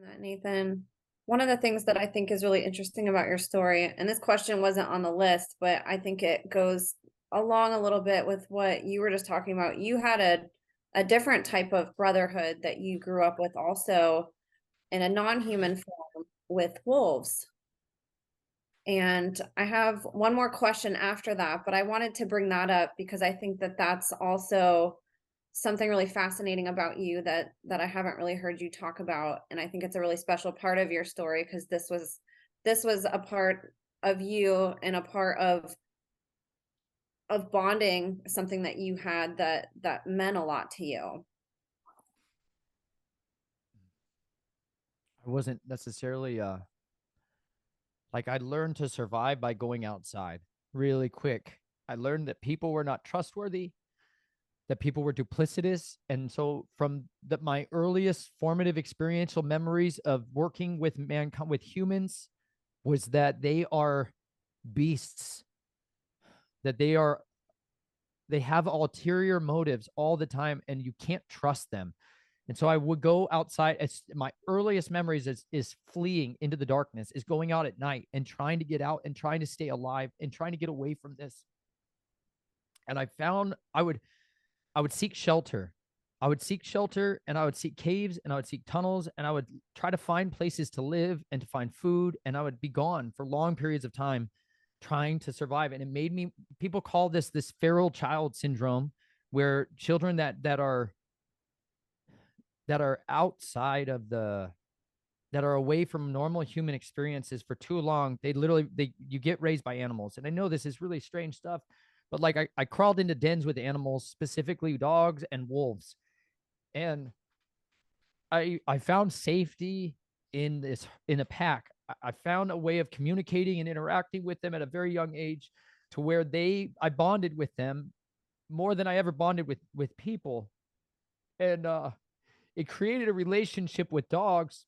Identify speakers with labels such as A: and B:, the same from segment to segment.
A: That, Nathan. One of the things that I think is really interesting about your story, and this question wasn't on the list, but I think it goes along a little bit with what you were just talking about. You had a different type of brotherhood that you grew up with also in a non-human form with wolves. And I have one more question after that, but I wanted to bring that up because I think that that's also something really fascinating about you that I haven't really heard you talk about, and I think it's a really special part of your story because this was a part of you and a part of bonding, something that you had that meant a lot to you.
B: I wasn't necessarily like I learned to survive by going outside really quick. I learned that people were not trustworthy, that people were duplicitous. And so from my earliest formative experiential memories of working with mankind, with humans, was that they are beasts, that they have ulterior motives all the time and you can't trust them. And so I would go outside. As my earliest memories is fleeing into the darkness, is going out at night and trying to get out and trying to stay alive and trying to get away from this. And I found I would seek shelter. I would seek shelter and I would seek caves and I would seek tunnels and I would try to find places to live and to find food. And I would be gone for long periods of time trying to survive. And it made me, people call this feral child syndrome, where children that are outside of that are away from normal human experiences for too long, you get raised by animals. And I know this is really strange stuff, but like I crawled into dens with animals, specifically dogs and wolves. And I found safety in a pack. I found a way of communicating and interacting with them at a very young age, to where I bonded with them more than I ever bonded with people. And it created a relationship with dogs,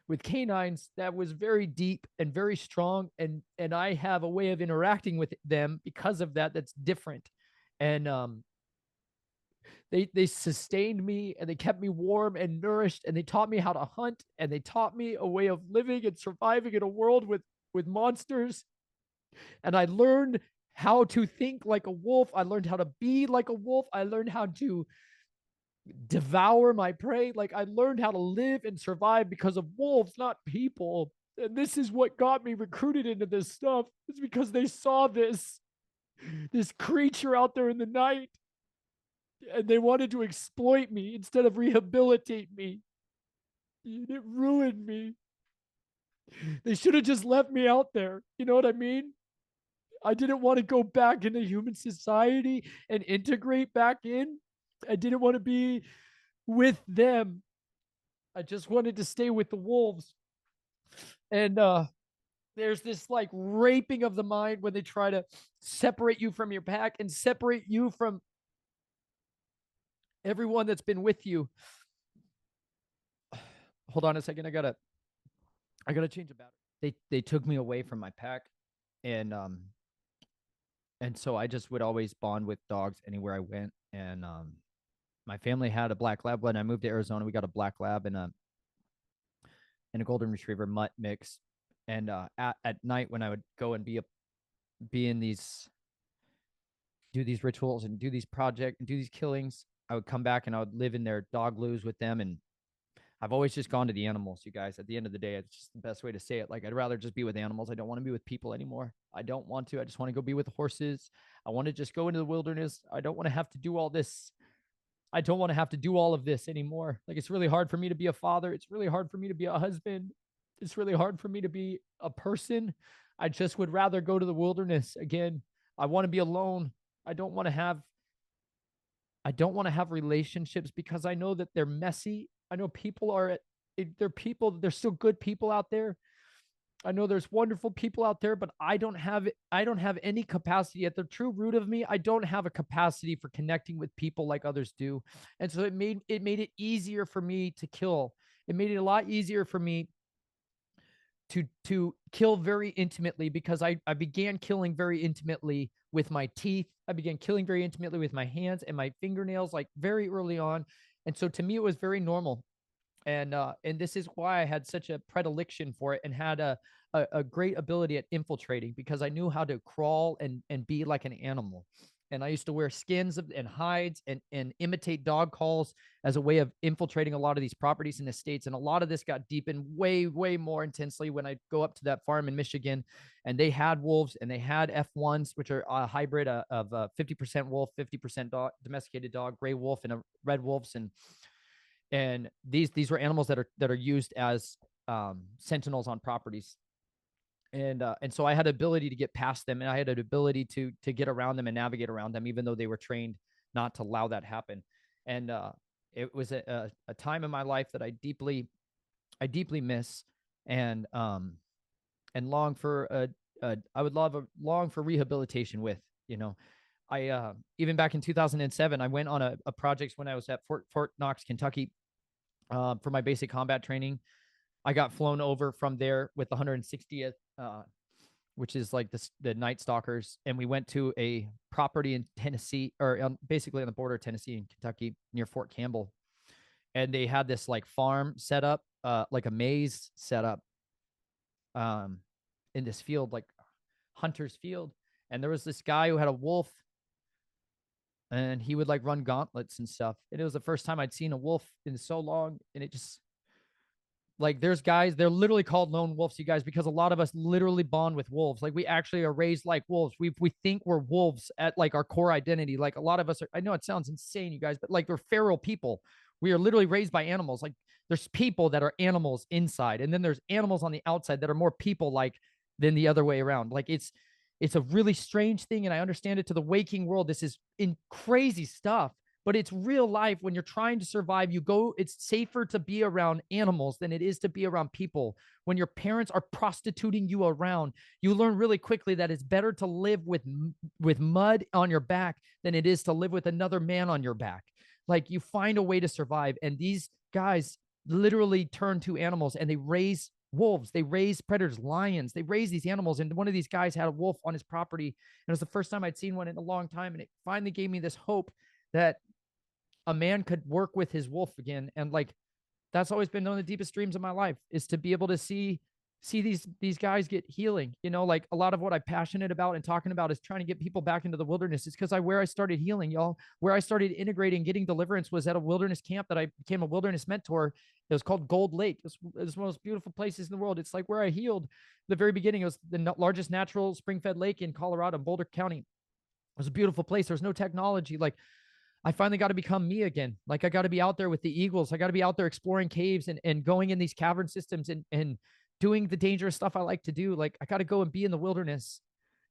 B: with canines, that was very deep and very strong. And I have a way of interacting with them because of that that's different. And they sustained me and they kept me warm and nourished, and they taught me how to hunt, and they taught me a way of living and surviving in a world with monsters. And I learned how to think like a wolf. I learned how to be like a wolf. I learned how to devour my prey. Like, I learned how to live and survive because of wolves, not people. And this is what got me recruited into this stuff. It's because they saw this creature out there in the night, and they wanted to exploit me instead of rehabilitate me. It ruined me. They should have just left me out there. You know what I mean? I didn't want to go back into human society and integrate back in. I didn't want to be with them. I just wanted to stay with the wolves. And there's this like raping of the mind when they try to separate you from your pack and separate you from everyone that's been with you. Hold on a second. I gotta change a battery. They took me away from my pack, and so I just would always bond with dogs anywhere I went. And my family had a black lab. When I moved to Arizona, we got a black lab and a golden retriever mutt mix. And at night, when I would go and be in these, do these rituals and do these projects and do these killings, I would come back and I would live in their dog loos with them. And I've always just gone to the animals, you guys. At the end of the day, it's just the best way to say it. Like, I'd rather just be with animals. I don't want to be with people anymore. I don't want to. I just want to go be with the horses. I want to just go into the wilderness. I don't want to have to do all this. I don't want to have to do all of this anymore. Like, it's really hard for me to be a father. It's really hard for me to be a husband. It's really hard for me to be a person. I just would rather go to the wilderness again. I want to be alone. I don't want to have I don't want to have relationships because I know that they're messy. I know people are they're people, there's still good people out there. I know there's wonderful people out there, but I don't have any capacity at the true root of me. I don't have a capacity for connecting with people like others do. And so it made it easier for me to kill. It made it a lot easier for me to kill very intimately, because I began killing very intimately with my teeth. I began killing very intimately with my hands and my fingernails, like very early on. And so to me, it was very normal. And this is why I had such a predilection for it and had a great ability at infiltrating, because I knew how to crawl and be like an animal. And I used to wear skins and hides and imitate dog calls as a way of infiltrating a lot of these properties in the States. And a lot of this got deepened way more intensely when I go up to that farm in Michigan, and they had wolves and they had F1s, which are a hybrid of 50% wolf, 50% dog, domesticated dog, gray wolf, and a red wolves. And these were animals that are used as sentinels on properties. And so I had ability to get past them, and I had an ability to get around them and navigate around them, even though they were trained not to allow that happen. And it was a time in my life that I deeply miss, and long for I would long for rehabilitation with. You know, I even back in 2007, I went on a project when I was at Fort Knox, Kentucky, for my basic combat training. I got flown over from there with the 160th, which is like the Night Stalkers, and we went to a property in Tennessee, or basically on the border of Tennessee and Kentucky, near Fort Campbell, and they had this like farm set up, like a maze set up, um, in this field, like hunter's field, and there was this guy who had a wolf, and he would like run gauntlets and stuff, and it was the first time I'd seen a wolf in so long, and it just, like, there's guys, they're literally called lone wolves, you guys, because a lot of us literally bond with wolves. Like, we actually are raised like wolves. We think we're wolves at like our core identity. Like, a lot of us are, I know it sounds insane, you guys, but like, we're feral people. We are literally raised by animals. Like, there's people that are animals inside, and then there's animals on the outside that are more people like than the other way around. Like, it's a really strange thing, and I understand it to the waking world. This is in crazy stuff, but it's real life. When you're trying to survive, it's safer to be around animals than it is to be around people. When your parents are prostituting you around, you learn really quickly that it's better to live with mud on your back than it is to live with another man on your back. Like, you find a way to survive, and these guys literally turn to animals, and they raise wolves, they raise predators, lions, they raise these animals. And one of these guys had a wolf on his property, and it was the first time I'd seen one in a long time, and it finally gave me this hope that a man could work with his wolf again. And like, that's always been one of the deepest dreams of my life, is to be able to see these guys get healing. You know, like, a lot of what I'm passionate about and talking about is trying to get people back into the wilderness. It's because where I started healing, y'all, where I started integrating, getting deliverance, was at a wilderness camp that I became a wilderness mentor. It was called Gold Lake. It's one of the most beautiful places in the world. It's like where I healed the very beginning. It was the largest natural spring-fed lake in Colorado, Boulder County. It was a beautiful place. There was no technology. Like, I finally got to become me again. Like, I got to be out there with the eagles. I got to be out there exploring caves and going in these cavern systems and doing the dangerous stuff I like to do. Like, I got to go and be in the wilderness.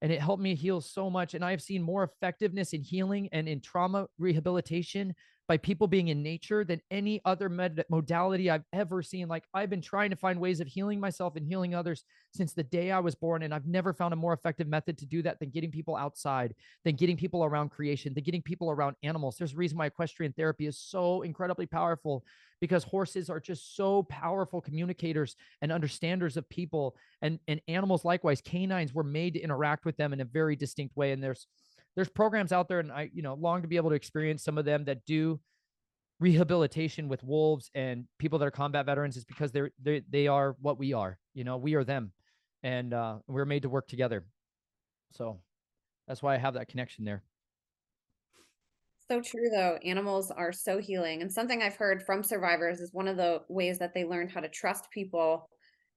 B: And it helped me heal so much. And I have seen more effectiveness in healing and in trauma rehabilitation by people being in nature than any other modality I've ever seen. Like, I've been trying to find ways of healing myself and healing others since the day I was born. And I've never found a more effective method to do that than getting people outside, than getting people around creation, than getting people around animals. There's a reason why equestrian therapy is so incredibly powerful, because horses are just so powerful communicators and understanders of people, and animals likewise. Canines were made to interact with them in a very distinct way. And there's programs out there, and I, long to be able to experience some of them that do rehabilitation with wolves and people that are combat veterans, is because they are what we are. We are them, and we're made to work together. So that's why I have that connection there.
A: So true, though. Animals are so healing. And something I've heard from survivors is one of the ways that they learned how to trust people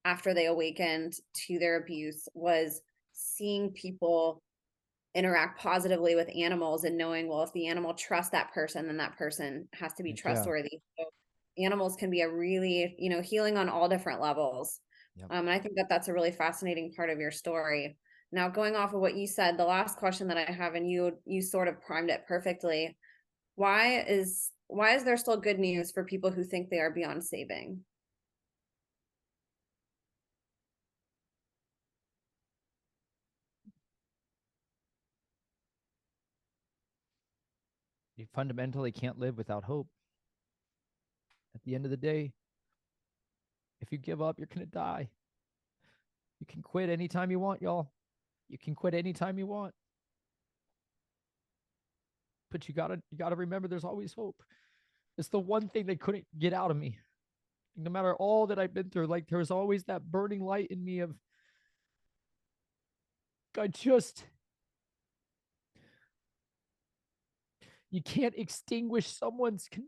A: after they awakened to their abuse was seeing people interact positively with animals and knowing, well, if the animal trusts that person, then that person has to be
B: Heck yeah.
A: trustworthy. So animals can be a really, healing on all different levels.
B: Yep.
A: And I think that that's a really fascinating part of your story. Now, going off of what you said, the last question that I have, and you sort of primed it perfectly. Why is there still good news for people who think they are beyond saving?
B: You fundamentally can't live without hope. At the end of the day, if you give up, you're going to die. You can quit anytime you want, y'all. You can quit anytime you want. But you gotta remember, there's always hope. It's the one thing they couldn't get out of me. No matter all that I've been through, like there was always that burning light in me of I just you can't extinguish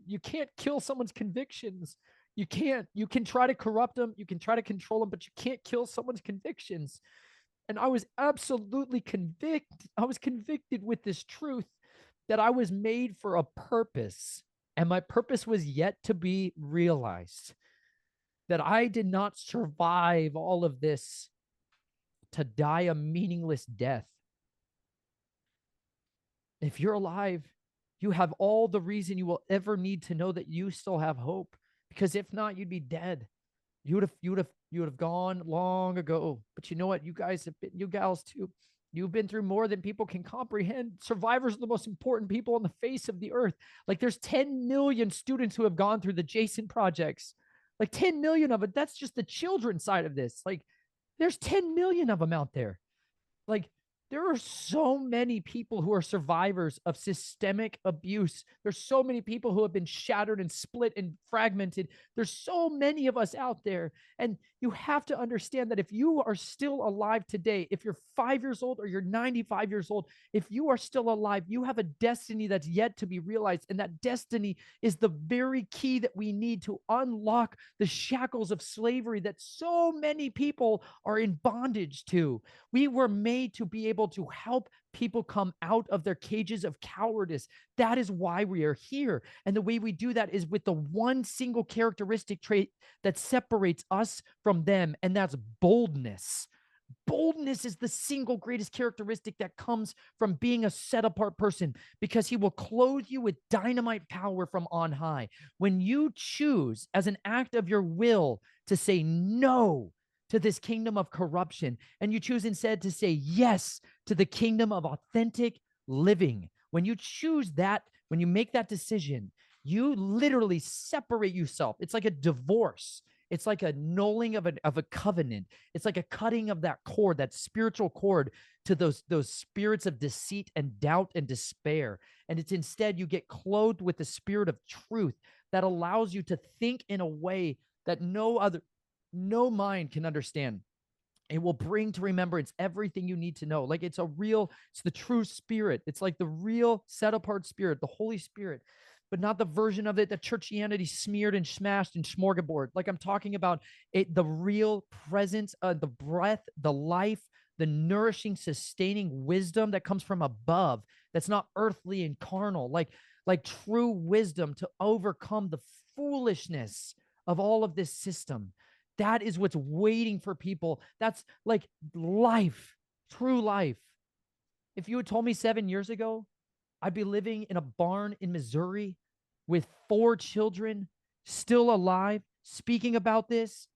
B: you can't kill someone's convictions. You can try to corrupt them, you can try to control them, but you can't kill someone's convictions. And I was absolutely convicted with this truth that I was made for a purpose, and my purpose was yet to be realized. That I did not survive all of this to die a meaningless death. If you're alive, you have all the reason you will ever need to know that you still have hope. Because if not, you'd be dead. You would have gone long ago. But you know what? You guys have been, you gals too. You've been through more than people can comprehend. Survivors are the most important people on the face of the earth. Like there's 10 million students who have gone through the Jason projects. Like 10 million of it. That's just the children's side of this. Like there's 10 million of them out there. Like there are so many people who are survivors of systemic abuse. There's so many people who have been shattered and split and fragmented. There's so many of us out there. And you have to understand that if you are still alive today, if you're 5 years old or you're 95 years old, if you are still alive, you have a destiny that's yet to be realized. And that destiny is the very key that we need to unlock the shackles of slavery that so many people are in bondage to. We were made to be able to help people come out of their cages of cowardice. That is why we are here. And the way we do that is with the one single characteristic trait that separates us from them, and that's boldness. Boldness is the single greatest characteristic that comes from being a set apart person, because he will clothe you with dynamite power from on high. When you choose as an act of your will to say no to this kingdom of corruption, and you choose instead to say yes to the kingdom of authentic living, when you choose that, when you make that decision, you literally separate yourself. It's like a divorce. It's like a nulling of a covenant. It's like a cutting of that cord, that spiritual cord, to those spirits of deceit and doubt and despair. And it's instead you get clothed with the spirit of truth that allows you to think in a way that no mind can understand. It will bring to remembrance everything you need to know. Like it's the true spirit. It's like the real set apart spirit, the Holy Spirit, but not the version of it that churchianity smeared and smashed and smorgasbord. Like I'm talking about it, the real presence, the breath, the life, the nourishing, sustaining wisdom that comes from above. That's not earthly and carnal. Like true wisdom to overcome the foolishness of all of this system. That is what's waiting for people. That's like life, true life. If you had told me 7 years ago, I'd be living in a barn in Missouri with 4 children, still alive, speaking about this,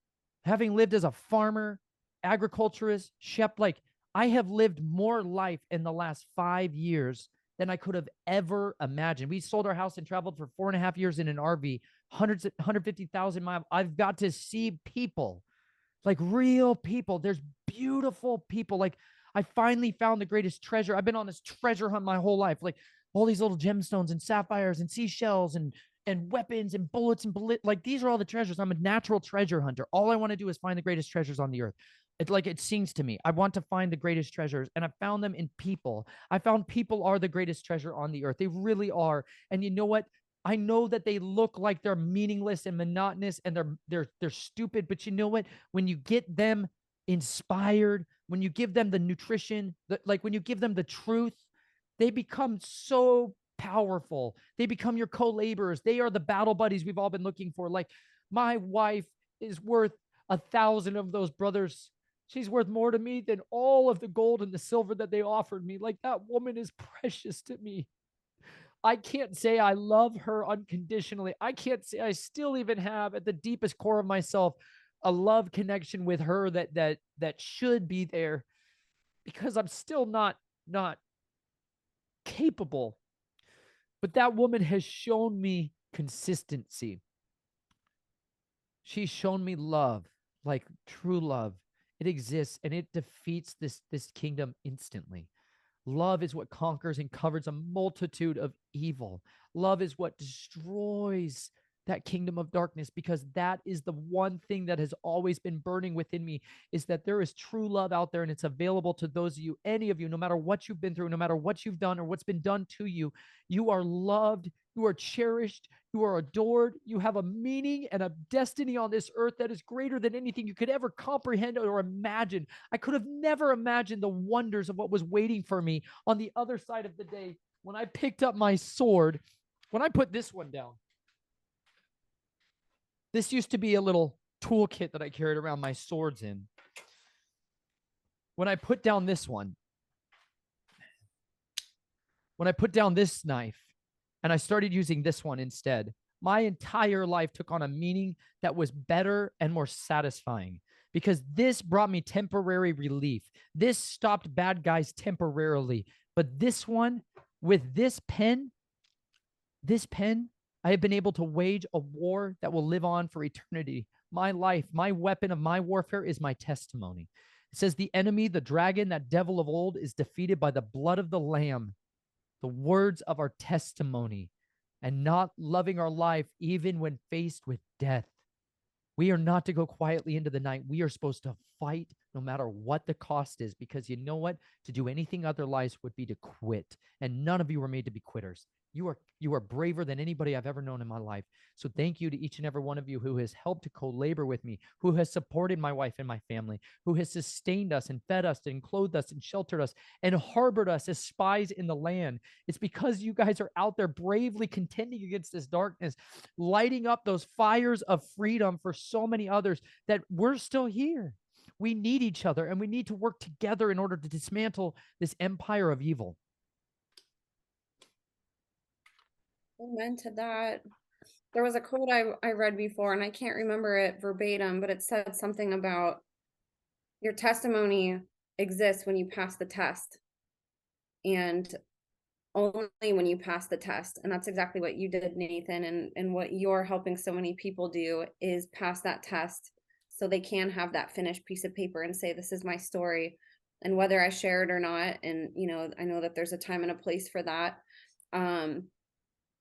B: having lived as a farmer, agriculturist, chef, like I have lived more life in the last 5 years than I could have ever imagined. We sold our house and traveled for 4.5 years in an RV, 150,000 miles. I've got to see people, like real people. There's beautiful people. Like I finally found the greatest treasure. I've been on this treasure hunt my whole life. Like all these little gemstones and sapphires and seashells and weapons and bullets and like these are all the treasures. I'm a natural treasure hunter. All I want to do is find the greatest treasures on the earth. It's like it sings to me. I want to find the greatest treasures, and I found them in people. I found people are the greatest treasure on the earth. They really are. And you know what? I know that they look like they're meaningless and monotonous and they're stupid, but you know what? When you get them inspired, when you give them the nutrition, like when you give them the truth, they become so powerful. They become your co-laborers. They are the battle buddies we've all been looking for. Like my wife is worth 1,000 of those brothers. She's worth more to me than all of the gold and the silver that they offered me. Like that woman is precious to me. I can't say I love her unconditionally. I can't say I still even have at the deepest core of myself a love connection with her that should be there, because I'm still not capable. But that woman has shown me consistency. She's shown me love, like true love. It exists and it defeats this kingdom instantly. Love is what conquers and covers a multitude of evil. Love is what destroys that kingdom of darkness, because that is the one thing that has always been burning within me, is that there is true love out there, and it's available to those of you, any of you, no matter what you've been through, no matter what you've done or what's been done to you. You are loved, you are cherished, you are adored, you have a meaning and a destiny on this earth that is greater than anything you could ever comprehend or imagine. I could have never imagined the wonders of what was waiting for me on the other side of the day when I picked up my sword. When I put this one down, this used to be a little toolkit that I carried around my swords in. When I put down this one, when I put down this knife and I started using this one instead, my entire life took on a meaning that was better and more satisfying, because this brought me temporary relief. This stopped bad guys temporarily. But this one, with this pen, I have been able to wage a war that will live on for eternity. My life, my weapon of my warfare is my testimony. It says, the enemy, the dragon, that devil of old, is defeated by the blood of the Lamb, the words of our testimony, and not loving our life even when faced with death. We are not to go quietly into the night. We are supposed to fight no matter what the cost is, because you know what? To do anything otherwise would be to quit. And none of you were made to be quitters. You are braver than anybody I've ever known in my life. So thank you to each and every one of you who has helped to co-labor with me, who has supported my wife and my family, who has sustained us and fed us and clothed us and sheltered us and harbored us as spies in the land. It's because you guys are out there bravely contending against this darkness, lighting up those fires of freedom for so many others, that we're still here. We need each other, and we need to work together in order to dismantle this empire of evil.
A: Amen to that. There was a quote I read before, and I can't remember it verbatim, but it said something about your testimony exists when you pass the test, and only when you pass the test. And that's exactly what you did, Nathan, and what you're helping so many people do is pass that test so they can have that finished piece of paper and say, this is my story. And whether I share it or not, and I know that there's a time and a place for that.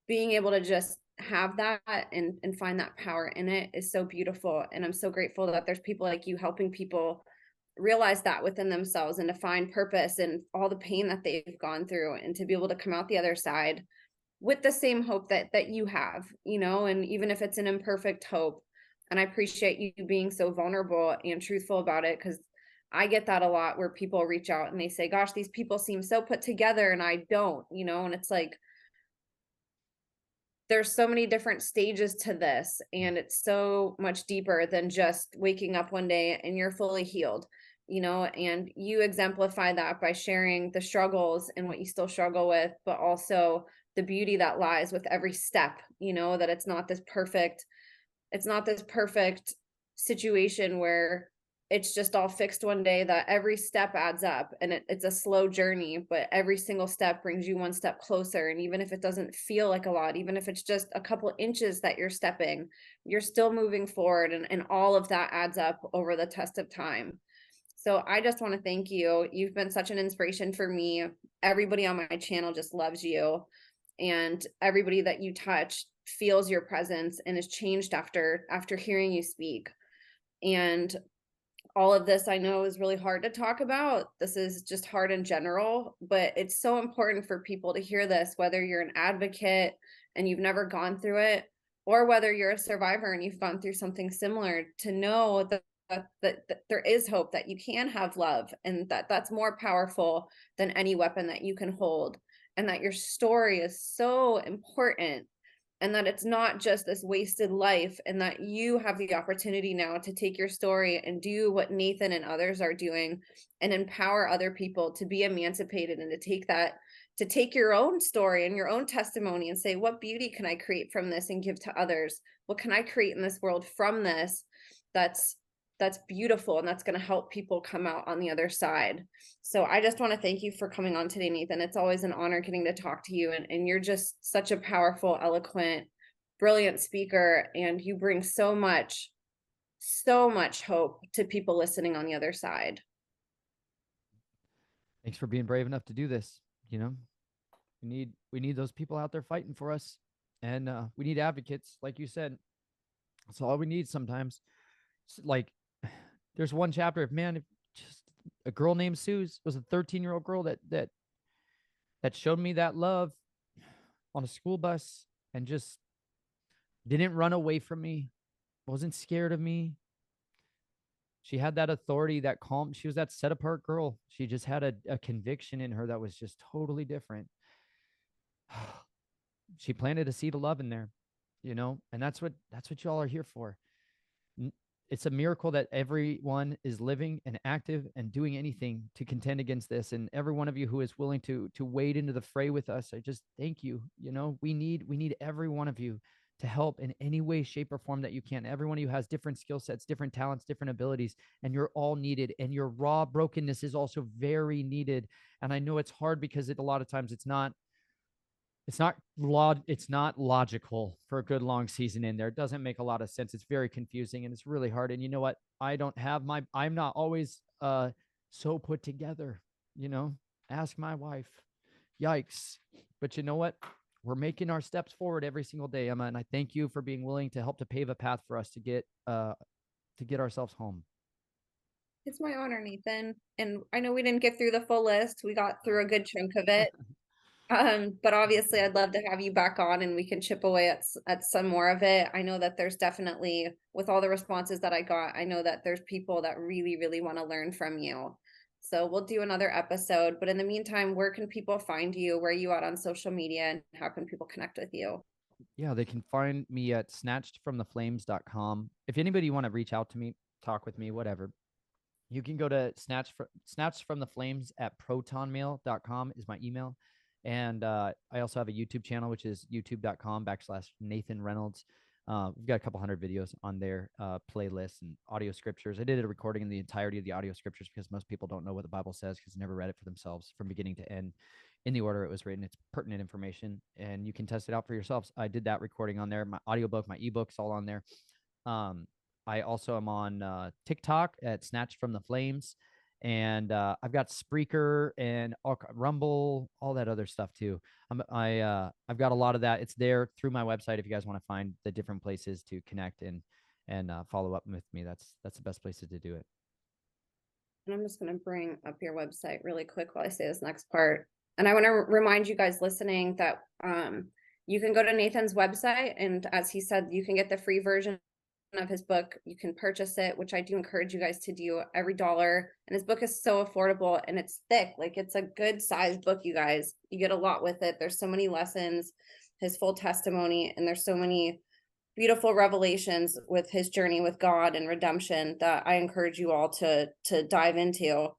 A: Being able to just have that and find that power in it is so beautiful. And I'm so grateful that there's people like you helping people realize that within themselves and to find purpose and all the pain that they've gone through, and to be able to come out the other side with the same hope that you have, and even if it's an imperfect hope. And I appreciate you being so vulnerable and truthful about it, because I get that a lot, where people reach out and they say, gosh, these people seem so put together and I don't, and it's like, there's so many different stages to this, and it's so much deeper than just waking up one day and you're fully healed, and you exemplify that by sharing the struggles and what you still struggle with, but also the beauty that lies with every step, that it's not this perfect situation where it's just all fixed one day, that every step adds up, and it's a slow journey, but every single step brings you one step closer. And even if it doesn't feel like a lot, even if it's just a couple inches that you're stepping, you're still moving forward, and all of that adds up over the test of time. So I just want to thank you. You've been such an inspiration for me. Everybody on my channel just loves you, and everybody that you touch feels your presence and is changed after hearing you speak. And all of this I know is really hard to talk about. This is just hard in general, but it's so important for people to hear this, whether you're an advocate and you've never gone through it, or whether you're a survivor and you've gone through something similar, to know that there is hope, that you can have love, and that's more powerful than any weapon that you can hold, and that your story is so important, and that it's not just this wasted life, and that you have the opportunity now to take your story and do what Nathan and others are doing, and empower other people to be emancipated, and to take your own story and your own testimony and say, what beauty can I create from this and give to others? What can I create in this world from this that's beautiful, and that's going to help people come out on the other side. So I just want to thank you for coming on today, Nathan. It's always an honor getting to talk to you, and you're just such a powerful, eloquent, brilliant speaker, and you bring so much hope to people listening on the other side.
B: Thanks for being brave enough to do this. We need those people out there fighting for us. And we need advocates, like you said. That's all we need sometimes. Like, there's one chapter of, man, if just a girl named Suze was a 13-year-old girl that showed me that love on a school bus and just didn't run away from me, wasn't scared of me. She had that authority, that calm. She was that set apart girl. She just had a conviction in her that was just totally different. She planted a seed of love in there, and that's what y'all are here for. It's a miracle that everyone is living and active and doing anything to contend against this. And every one of you who is willing to wade into the fray with us, I just thank you. We need every one of you to help in any way, shape, or form that you can. Every one of you has different skill sets, different talents, different abilities, and you're all needed. And your raw brokenness is also very needed. And I know it's hard because a lot of times it's not logical for a good long season in there. It doesn't make a lot of sense. It's very confusing and it's really hard. And you know what? I'm not always so put together, ask my wife. Yikes. But you know what? We're making our steps forward every single day, Emma, and I thank you for being willing to help to pave a path for us to get ourselves home.
A: It's my honor, Nathan. And I know we didn't get through the full list. We got through a good chunk of it. But obviously I'd love to have you back on and we can chip away at some more of it. I know that there's definitely, with all the responses that I got, I know that there's people that really, really want to learn from you. So we'll do another episode. But in the meantime, where can people find you? Where are you at on social media and how can people connect with you?
B: Yeah, they can find me at snatchedfromtheflames.com. If anybody want to reach out to me, talk with me, whatever, you can go to snatchedfromtheflames at protonmail.com is my email. And I also have a YouTube channel, which is youtube.com/Nathan Reynolds. We've got a couple hundred videos on there, playlists and audio scriptures. I did a recording in the entirety of the audio scriptures because most people don't know what the Bible says because they never read it for themselves from beginning to end in the order it was written. It's pertinent information and you can test it out for yourselves. I did that recording on there. My audiobook, my ebook's all on there. I also am on TikTok at Snatch from the Flames. And I've got Spreaker and Rumble, all that other stuff too. I've got a lot of that. It's there through my website if you guys want to find the different places to connect and follow up with me. That's the best places to do it.
A: And I'm just going to bring up your website really quick while I say this next part. And I want to remind you guys listening that you can go to Nathan's website, and as he said, you can get the free version of his book. You can purchase it, which I do encourage you guys to do, every dollar. And his book is so affordable and it's thick. Like, it's a good sized book, you guys. You get a lot with it. There's so many lessons, his full testimony, and there's so many beautiful revelations with his journey with God and redemption that I encourage you all to dive into.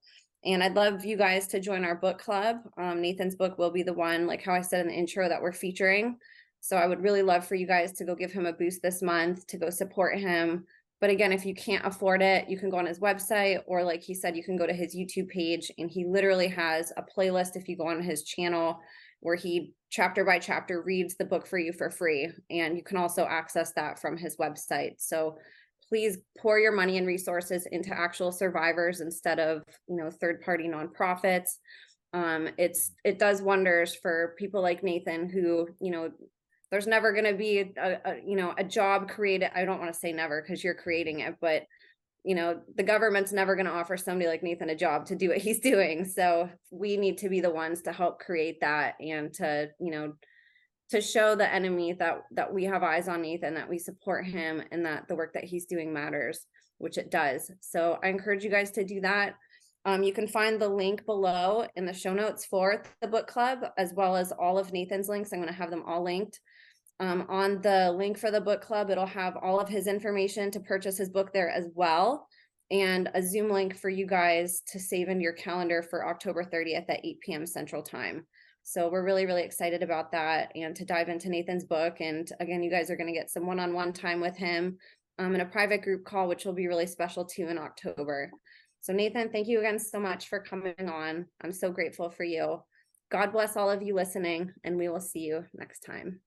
A: And I'd love you guys to join our book club. Nathan's book will be the one, like how I said in the intro, that we're featuring. So I would really love for you guys to go give him a boost this month, to go support him. But again, if you can't afford it, you can go on his website, or like he said, you can go to his YouTube page, and he literally has a playlist if you go on his channel where he chapter by chapter reads the book for you for free. And you can also access that from his website. So please pour your money and resources into actual survivors instead of, third-party nonprofits. It does wonders for people like Nathan who, there's never going to be a job created. I don't want to say never because you're creating it, but the government's never going to offer somebody like Nathan a job to do what he's doing. So we need to be the ones to help create that, and to show the enemy that we have eyes on Nathan, that we support him, and that the work that he's doing matters, which it does. So I encourage you guys to do that. You can find the link below in the show notes for the book club, as well as all of Nathan's links. I'm going to have them all linked. On the link for the book club, it'll have all of his information to purchase his book there as well, and a Zoom link for you guys to save into your calendar for October 30th at 8 p.m. Central Time. So we're really, really excited about that, and to dive into Nathan's book. And again, you guys are going to get some one-on-one time with him in a private group call, which will be really special too in October. So Nathan, thank you again so much for coming on. I'm so grateful for you. God bless all of you listening, and we will see you next time.